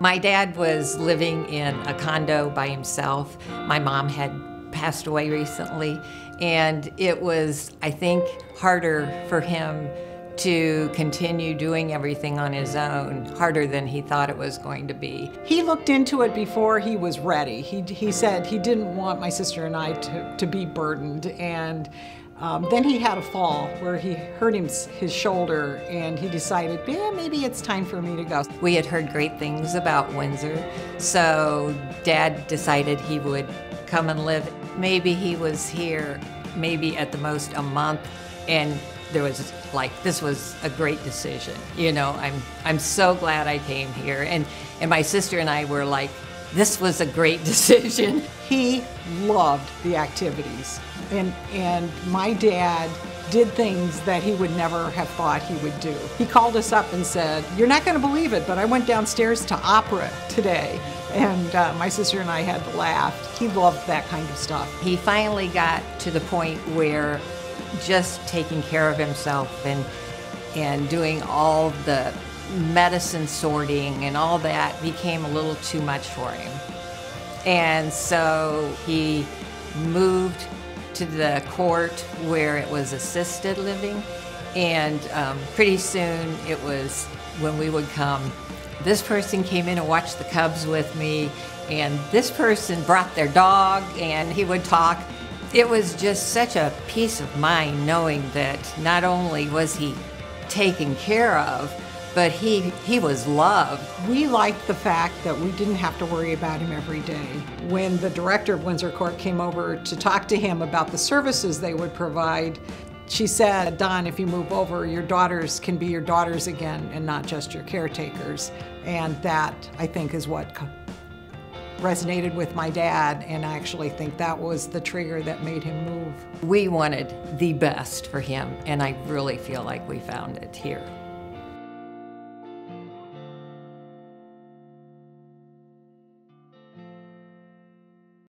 My dad was living in a condo by himself. My mom had passed away recently, and it was, I think, harder for him to continue doing everything on his own, harder than he thought it was going to be. He looked into it before he was ready. He said he didn't want my sister and I to be burdened, and then he had a fall where he hurt his shoulder, and he decided, yeah, maybe it's time for me to go. We had heard great things about Windsor, so Dad decided he would come and live. Maybe he was here, maybe at the most a month, and there was like, this was a great decision. You know, I'm so glad I came here. And my sister and I were like, this was a great decision. He loved the activities. And my dad did things that he would never have thought he would do. He called us up and said, you're not gonna believe it, but I went downstairs to opera today. And my sister and I had to laugh. He loved that kind of stuff. He finally got to the point where just taking care of himself and doing all the medicine sorting and all that became a little too much for him. And so he moved to the court where it was assisted living, and pretty soon it was when we would come, this person came in and watched the Cubs with me, and this person brought their dog, and he would talk. It was just such a peace of mind knowing that not only was he taken care of, but he was loved. We liked the fact that we didn't have to worry about him every day. When the director of Windsor Court came over to talk to him about the services they would provide, she said, Don, if you move over, your daughters can be your daughters again and not just your caretakers. And that, I think, is what resonated with my dad, and I actually think that was the trigger that made him move. We wanted the best for him, and I really feel like we found it here.